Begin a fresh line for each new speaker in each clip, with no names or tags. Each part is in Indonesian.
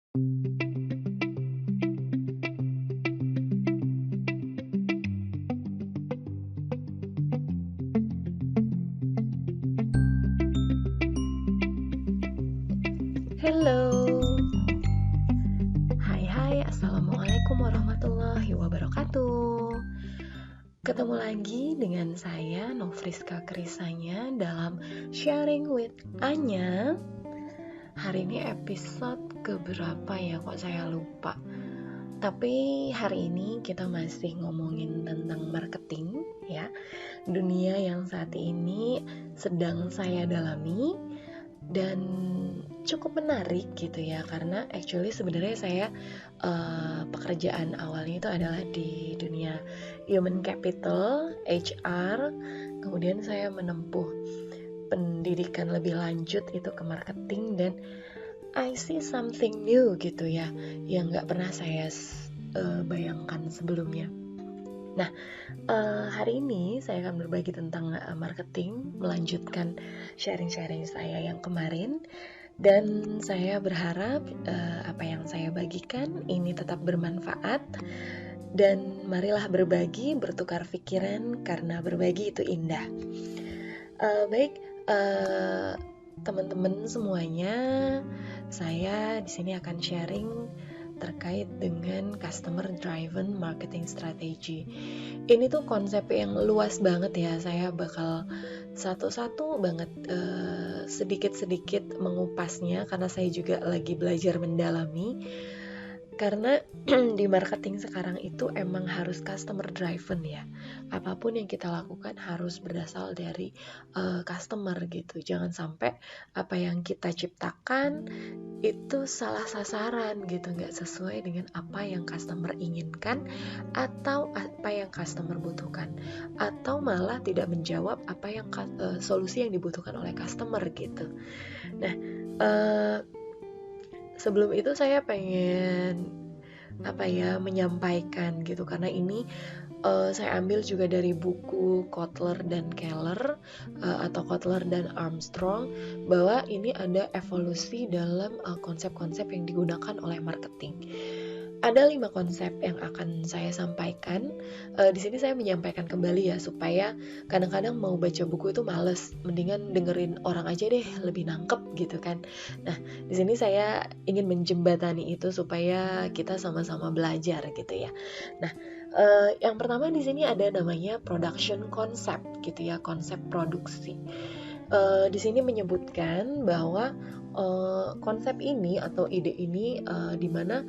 Halo, hai, assalamualaikum warahmatullahi wabarakatuh. Ketemu lagi dengan saya Nofriska Krisanya dalam Sharing with Anya. Hari ini episode keberapa ya, kok saya lupa. Tapi hari ini kita masih ngomongin tentang marketing ya, dunia yang saat ini sedang saya dalami dan cukup menarik gitu ya, karena actually sebenarnya saya pekerjaan awalnya itu adalah di dunia human capital, HR, kemudian saya menempuh pendidikan lebih lanjut itu ke marketing, dan I see something new gitu ya, yang nggak pernah saya bayangkan sebelumnya. Nah, hari ini saya akan berbagi tentang marketing, melanjutkan sharing-sharing saya yang kemarin, dan saya berharap apa yang saya bagikan ini tetap bermanfaat, dan marilah berbagi, bertukar pikiran, karena berbagi itu indah. Baik, teman-teman semuanya, saya di sini akan sharing terkait dengan customer driven marketing strategy. Ini tuh konsep yang luas banget ya. Saya bakal satu-satu banget sedikit-sedikit mengupasnya, karena saya juga lagi belajar mendalami. Karena di marketing sekarang itu emang harus customer driven ya. Apapun yang kita lakukan harus berasal dari customer gitu. Jangan sampai apa yang kita ciptakan itu salah sasaran gitu, nggak sesuai dengan apa yang customer inginkan atau apa yang customer butuhkan, atau malah tidak menjawab apa yang solusi yang dibutuhkan oleh customer gitu. Nah, sebelum itu saya pengen menyampaikan gitu, karena ini saya ambil juga dari buku Kotler dan Keller atau Kotler dan Armstrong, bahwa ini ada evolusi dalam konsep-konsep yang digunakan oleh marketing. Ada 5 konsep yang akan saya sampaikan. Di sini saya menyampaikan kembali ya, supaya kadang-kadang mau baca buku itu males, mendingan dengerin orang aja deh, lebih nangkep gitu kan. Nah, di sini saya ingin menjembatani itu supaya kita sama-sama belajar gitu ya. Nah, yang pertama di sini ada namanya production concept gitu ya, konsep produksi. Di sini menyebutkan bahwa konsep ini atau ide ini di mana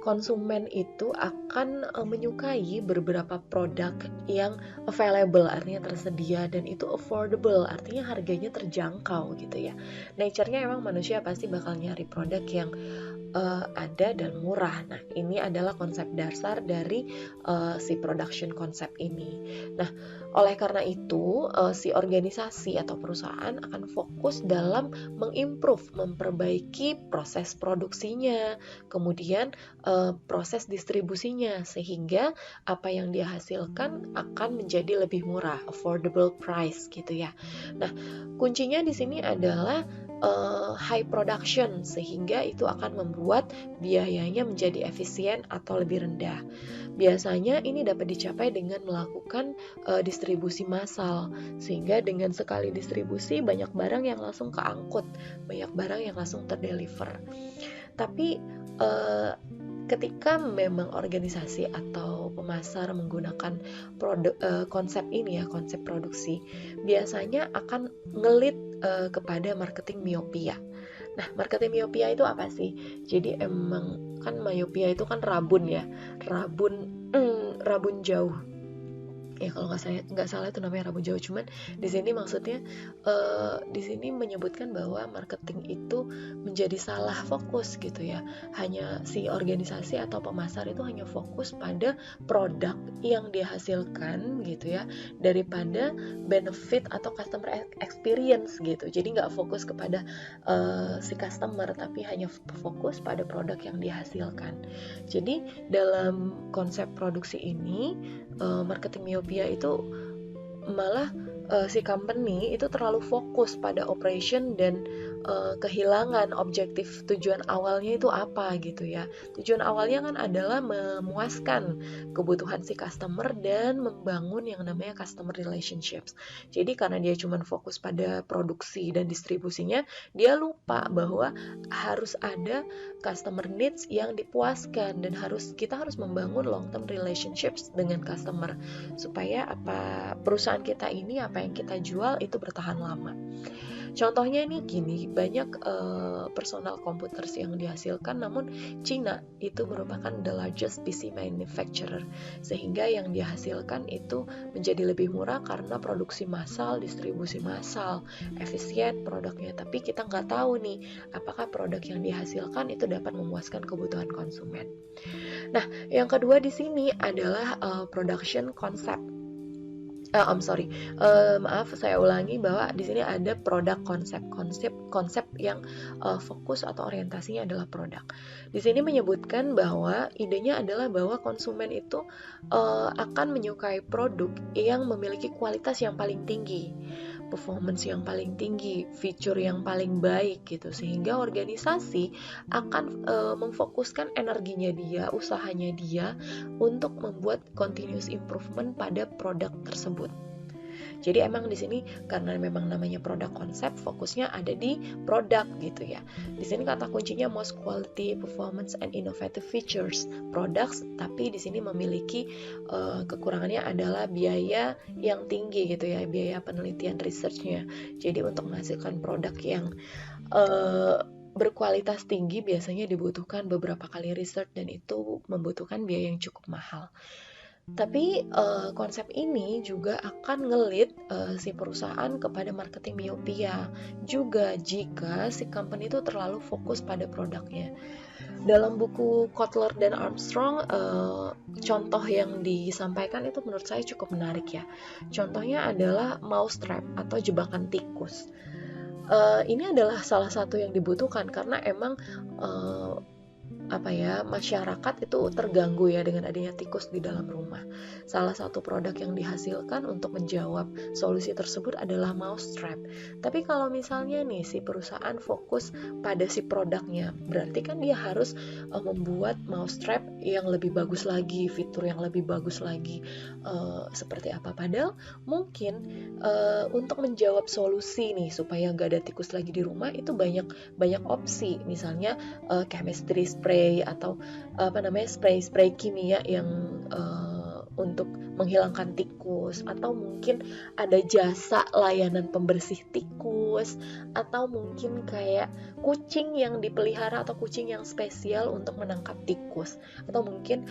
konsumen itu akan menyukai beberapa produk yang available, artinya tersedia, dan itu affordable, artinya harganya terjangkau gitu ya. Nature-nya emang manusia pasti bakal nyari produk yang ada dan murah. Nah, ini adalah konsep dasar dari si production concept ini. Nah, oleh karena itu si organisasi atau perusahaan akan fokus dalam mengimprove, memperbaiki proses produksinya, kemudian proses distribusinya, sehingga apa yang dia hasilkan akan menjadi lebih murah, affordable price gitu ya. Nah, kuncinya di sini adalah high production, sehingga itu akan membuat biayanya menjadi efisien atau lebih rendah. Biasanya ini dapat dicapai dengan melakukan distribusi massal, sehingga dengan sekali distribusi banyak barang yang langsung keangkut, banyak barang yang langsung terdeliver. Tapi ketika memang organisasi atau pemasar menggunakan konsep ini ya, konsep produksi, biasanya akan ngelit kepada marketing miopia. Nah, marketing miopia itu apa sih? Jadi emang kan miopia itu kan rabun ya, rabun jauh. Ya kalau nggak salah itu namanya rabun jauh. Cuman di sini maksudnya di sini menyebutkan bahwa marketing itu menjadi salah fokus gitu ya. Hanya si organisasi atau pemasar itu hanya fokus pada produk yang dihasilkan gitu ya, daripada benefit atau customer experience gitu. Jadi nggak fokus kepada si customer, tapi hanya fokus pada produk yang dihasilkan. Jadi dalam konsep produksi ini, marketing miopia itu malah si company itu terlalu fokus pada operation dan kehilangan objektif tujuan awalnya itu apa gitu ya. Tujuan awalnya kan adalah memuaskan kebutuhan si customer dan membangun yang namanya customer relationships. Jadi karena dia cuma fokus pada produksi dan distribusinya, dia lupa bahwa harus ada customer needs yang dipuaskan, dan kita harus membangun long term relationships dengan customer supaya perusahaan kita ini, apa yang kita jual itu bertahan lama. Contohnya nih gini, banyak personal computers yang dihasilkan, namun Cina itu merupakan the largest PC manufacturer, sehingga yang dihasilkan itu menjadi lebih murah karena produksi massal, distribusi massal, efisien produknya. Tapi kita nggak tahu nih, apakah produk yang dihasilkan itu dapat memuaskan kebutuhan konsumen. Nah, yang kedua di sini adalah production concept. Maaf, saya ulangi bahwa di sini ada produk konsep yang fokus atau orientasinya adalah produk. Di sini menyebutkan bahwa idenya adalah bahwa konsumen itu akan menyukai produk yang memiliki kualitas yang paling tinggi, performance yang paling tinggi, feature yang paling baik gitu, sehingga organisasi akan memfokuskan energinya dia, usahanya dia untuk membuat continuous improvement pada produk tersebut. Jadi emang di sini karena memang namanya produk konsep, fokusnya ada di produk gitu ya. Di sini kata kuncinya most quality, performance and innovative features products, tapi di sini memiliki kekurangannya adalah biaya yang tinggi gitu ya, biaya penelitian researchnya. Jadi untuk menghasilkan produk yang berkualitas tinggi biasanya dibutuhkan beberapa kali research, dan itu membutuhkan biaya yang cukup mahal. Tapi konsep ini juga akan ngelit si perusahaan kepada marketing miopia juga jika si company itu terlalu fokus pada produknya. Dalam buku Kotler dan Armstrong, contoh yang disampaikan itu menurut saya cukup menarik ya. Contohnya adalah mousetrap atau jebakan tikus. Ini adalah salah satu yang dibutuhkan karena emang masyarakat itu terganggu ya dengan adanya tikus di dalam rumah. Salah satu produk yang dihasilkan untuk menjawab solusi tersebut adalah mousetrap. Tapi kalau misalnya nih si perusahaan fokus pada si produknya, berarti kan dia harus membuat mousetrap yang lebih bagus lagi, fitur yang lebih bagus lagi. Seperti apa? Padahal mungkin untuk menjawab solusi nih supaya nggak ada tikus lagi di rumah itu banyak opsi. Misalnya chemistry spray atau spray kimia yang untuk menghilangkan tikus, atau mungkin ada jasa layanan pembersih tikus, atau mungkin kayak kucing yang dipelihara atau kucing yang spesial untuk menangkap tikus, atau mungkin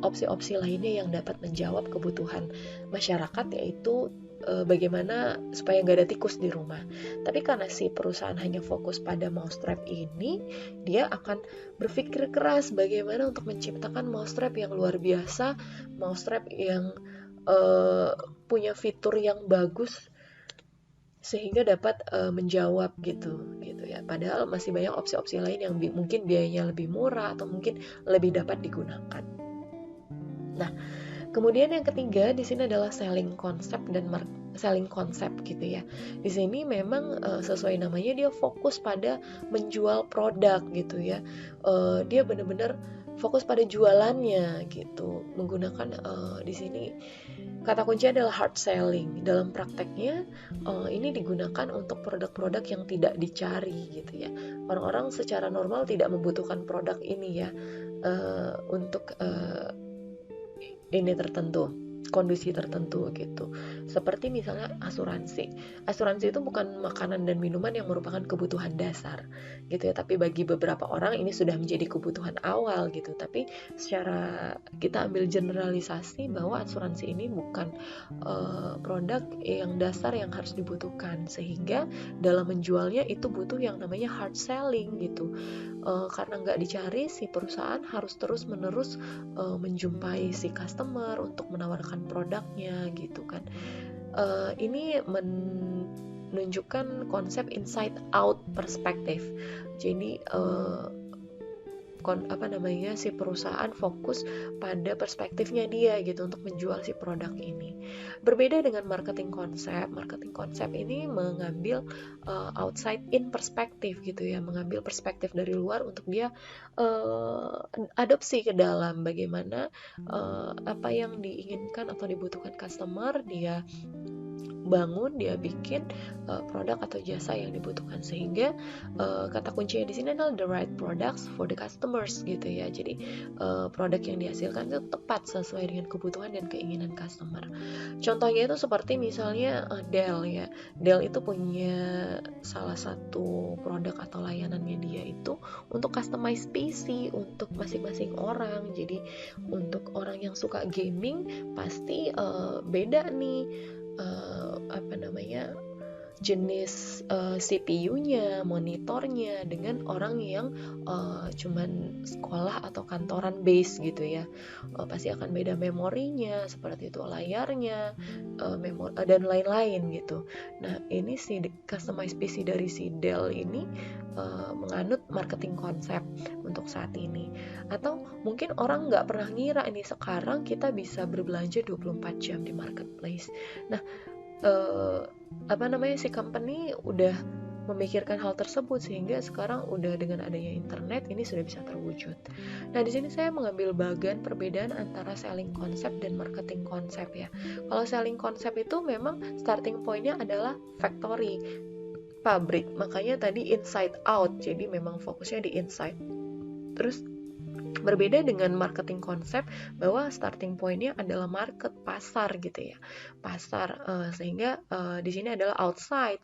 opsi-opsi lainnya yang dapat menjawab kebutuhan masyarakat, yaitu bagaimana supaya nggak ada tikus di rumah. Tapi karena si perusahaan hanya fokus pada mousetrap ini, dia akan berpikir keras bagaimana untuk menciptakan mousetrap yang luar biasa, mousetrap yang punya fitur yang bagus sehingga dapat menjawab gitu ya. Padahal masih banyak opsi-opsi lain yang mungkin biayanya lebih murah atau mungkin lebih dapat digunakan. Nah, kemudian yang ketiga di sini adalah selling concept gitu ya. Di sini memang sesuai namanya dia fokus pada menjual produk gitu ya. Dia benar-benar fokus pada jualannya gitu. Menggunakan di sini kata kunci adalah hard selling. Dalam prakteknya ini digunakan untuk produk-produk yang tidak dicari gitu ya. Orang-orang secara normal tidak membutuhkan produk ini ya untuk ini tertentu, kondisi tertentu gitu. Seperti misalnya asuransi. Asuransi itu bukan makanan dan minuman yang merupakan kebutuhan dasar gitu ya, tapi bagi beberapa orang ini sudah menjadi kebutuhan awal gitu. Tapi secara kita ambil generalisasi bahwa asuransi ini bukan produk yang dasar yang harus dibutuhkan, sehingga dalam menjualnya itu butuh yang namanya hard selling gitu. Karena nggak dicari, si perusahaan harus terus-menerus menjumpai si customer untuk menawarkan produknya gitu kan. Ini menunjukkan konsep inside out perspektif. Jadi si perusahaan fokus pada perspektifnya dia gitu untuk menjual si produk ini. Berbeda dengan marketing konsep ini mengambil outside in perspektif gitu ya, mengambil perspektif dari luar untuk dia adopsi ke dalam bagaimana apa yang diinginkan atau dibutuhkan customer, dia bangun, dia bikin produk atau jasa yang dibutuhkan, sehingga kata kuncinya di sini adalah the right products for the customers gitu ya. Jadi produk yang dihasilkan itu tepat sesuai dengan kebutuhan dan keinginan customer. Contohnya itu seperti misalnya Dell ya. Dell itu punya salah satu produk atau layanannya dia itu untuk customize PC untuk masing-masing orang. Jadi untuk orang yang suka gaming pasti beda nih jenis CPU-nya, monitornya dengan orang yang cuman sekolah atau kantoran base gitu ya. Pasti akan beda memorinya, seperti itu layarnya, dan lain-lain gitu. Nah, ini si customized PC dari si Dell ini menganut marketing konsep untuk saat ini. Atau mungkin orang nggak pernah ngira ini sekarang kita bisa berbelanja 24 jam di marketplace. Nah, si company udah memikirkan hal tersebut sehingga sekarang udah dengan adanya internet ini sudah bisa terwujud. Nah, di sini saya mengambil bagian perbedaan antara selling konsep dan marketing konsep ya. Kalau selling konsep itu memang starting point-nya adalah factory, pabrik. Makanya tadi inside out. Jadi memang fokusnya di inside. Terus berbeda dengan marketing konsep bahwa starting point-nya adalah market, pasar gitu ya, pasar, sehingga di sini adalah outside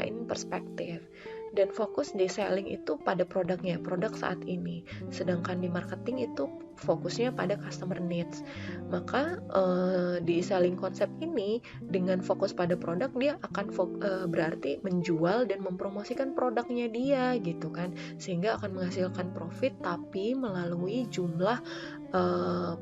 in perspektif, dan fokus di selling itu pada produknya, produk saat ini, sedangkan di marketing itu fokusnya pada customer needs. Maka di selling konsep ini dengan fokus pada produk, dia akan berarti menjual dan mempromosikan produknya dia gitu kan, sehingga akan menghasilkan profit tapi melalui jumlah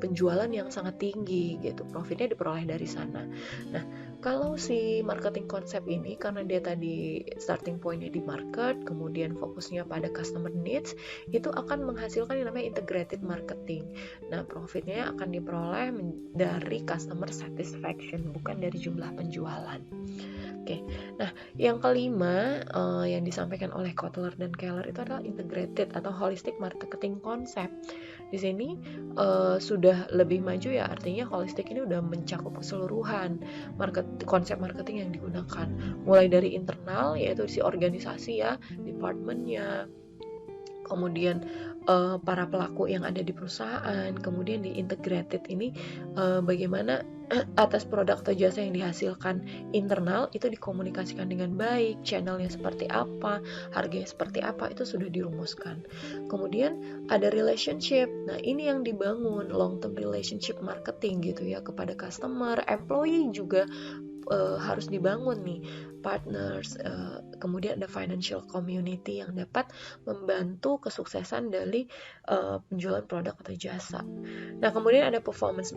penjualan yang sangat tinggi gitu, profitnya diperoleh dari sana. Nah, kalau si marketing konsep ini karena dia tadi starting point-nya di market, kemudian fokusnya pada customer needs, itu akan menghasilkan yang namanya integrated marketing. Nah, profitnya akan diperoleh dari customer satisfaction, bukan dari jumlah penjualan. Oke, nah yang kelima yang disampaikan oleh Kotler dan Keller itu adalah integrated atau holistic marketing concept. Di sini sudah lebih maju ya, artinya holistic ini udah mencakup keseluruhan konsep marketing yang digunakan, mulai dari internal yaitu si organisasi ya, departemennya, kemudian para pelaku yang ada di perusahaan, kemudian di integrated ini bagaimana atas produk atau jasa yang dihasilkan internal itu dikomunikasikan dengan baik, channelnya seperti apa, harganya seperti apa, itu sudah dirumuskan. Kemudian ada relationship, nah ini yang dibangun, long term relationship marketing gitu ya, kepada customer, employee juga harus dibangun nih, partners, kemudian ada financial community yang dapat membantu kesuksesan dari penjualan produk atau jasa. Nah, kemudian ada performance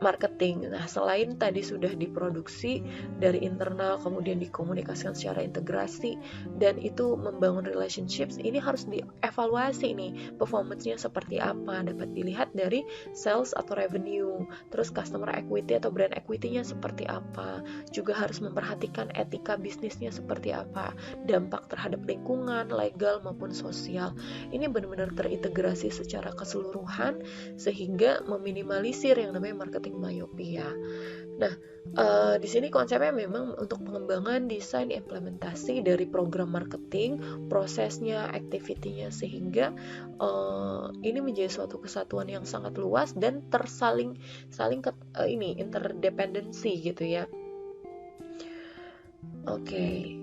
marketing. Nah, selain tadi sudah diproduksi dari internal, kemudian dikomunikasikan secara integrasi, dan itu membangun relationships, ini harus dievaluasi nih, performance-nya seperti apa, dapat dilihat dari sales atau revenue, terus customer equity atau brand equity-nya seperti apa, juga harus memperhatikan etika bisnisnya seperti apa, dampak terhadap lingkungan, legal maupun sosial. Ini benar-benar terintegrasi secara keseluruhan sehingga meminimalisir yang namanya marketing myopia. Nah, di sini konsepnya memang untuk pengembangan desain implementasi dari program marketing, prosesnya, activity-nya, sehingga ini menjadi suatu kesatuan yang sangat luas dan interdependensi gitu ya. Oke.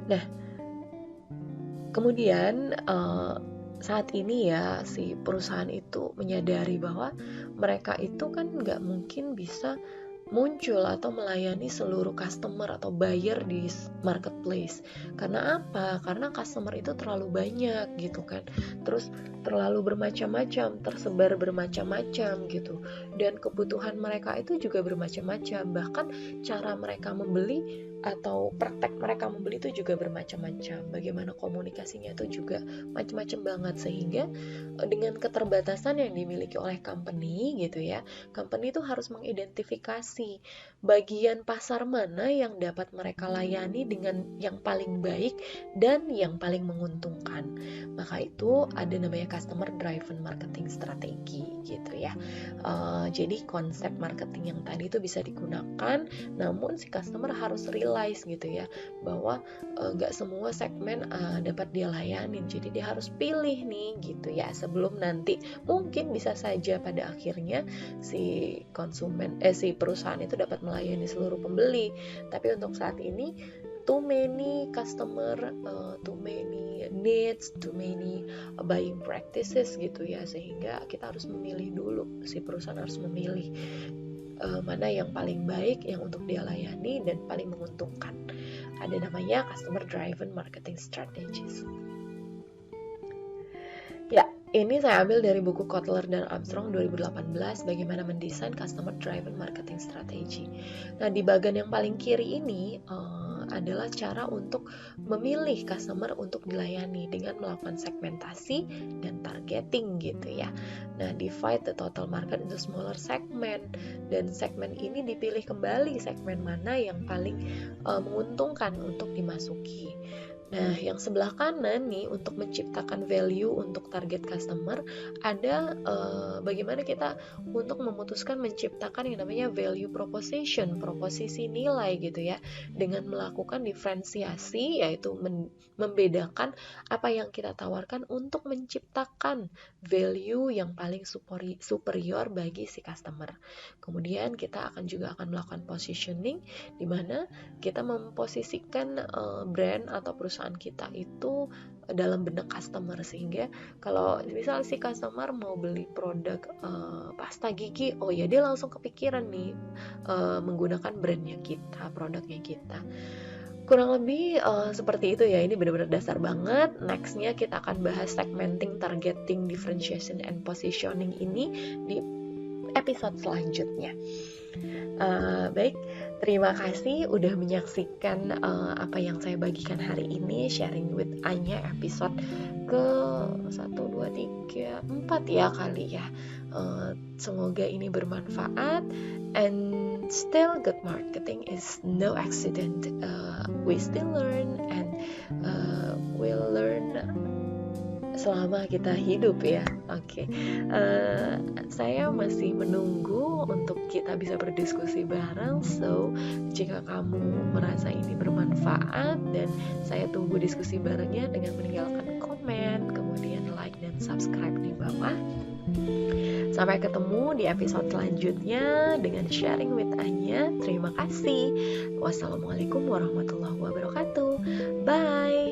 Nah, kemudian saat ini ya si perusahaan itu menyadari bahwa mereka itu kan nggak mungkin bisa muncul atau melayani seluruh customer atau buyer di marketplace. Karena apa? Karena customer itu terlalu banyak gitu kan. Terus terlalu bermacam-macam, tersebar bermacam-macam gitu. Dan kebutuhan mereka itu juga bermacam-macam. Bahkan cara mereka membeli atau praktek mereka membeli itu juga bermacam-macam. Bagaimana komunikasinya itu juga macam-macam banget, sehingga dengan keterbatasan yang dimiliki oleh company gitu ya, company itu harus mengidentifikasi bagian pasar mana yang dapat mereka layani dengan yang paling baik dan yang paling menguntungkan. Maka itu ada namanya customer driven marketing strategi gitu ya. Jadi konsep marketing yang tadi itu bisa digunakan, namun si customer harus realize gitu ya, bahwa gak semua segmen dapat dia layanin. Jadi dia harus pilih nih gitu ya, sebelum nanti mungkin bisa saja pada akhirnya si perusahaan itu dapat melayani seluruh pembeli. Tapi untuk saat ini too many customer, too many needs, too many buying practices gitu ya, sehingga kita harus memilih dulu, si perusahaan harus memilih mana yang paling baik yang untuk dia layani dan paling menguntungkan. Ada namanya customer driven marketing strategies. Ya, ini saya ambil dari buku Kotler dan Armstrong 2018, bagaimana mendesain customer driven marketing strategy. Nah, di bagian yang paling kiri ini adalah cara untuk memilih customer untuk dilayani dengan melakukan segmentasi dan targeting gitu ya. Nah, divide the total market into smaller segment, dan segmen ini dipilih kembali segmen mana yang paling menguntungkan untuk dimasuki. Nah, yang sebelah kanan nih, untuk menciptakan value untuk target customer, ada bagaimana kita untuk memutuskan menciptakan yang namanya value proposition, proposisi nilai gitu ya, dengan melakukan diferensiasi, yaitu membedakan apa yang kita tawarkan untuk menciptakan value yang paling superior bagi si customer. Kemudian kita juga akan melakukan positioning, di mana kita memposisikan brand atau perusahaan kita itu dalam benak customer, sehingga kalau misal si customer mau beli produk pasta gigi, oh ya dia langsung kepikiran nih menggunakan brandnya kita, produknya kita. Kurang lebih seperti itu ya. Ini benar-benar dasar banget. Nextnya kita akan bahas segmenting, targeting, differentiation, and positioning ini di episode selanjutnya. Baik, terima kasih udah menyaksikan apa yang saya bagikan hari ini, sharing with Anya episode ke 1, 2, 3, 4 ya kali ya. Semoga ini bermanfaat, and still good marketing is no accident. We still learn, and we'll learn selama kita hidup ya. Oke. Saya masih menunggu untuk kita bisa berdiskusi bareng. So, jika kamu merasa ini bermanfaat, dan saya tunggu diskusi barengnya dengan meninggalkan komen, kemudian like dan subscribe di bawah. Sampai ketemu di episode selanjutnya dengan sharing with Anya. Terima kasih. Wassalamualaikum warahmatullahi wabarakatuh. Bye.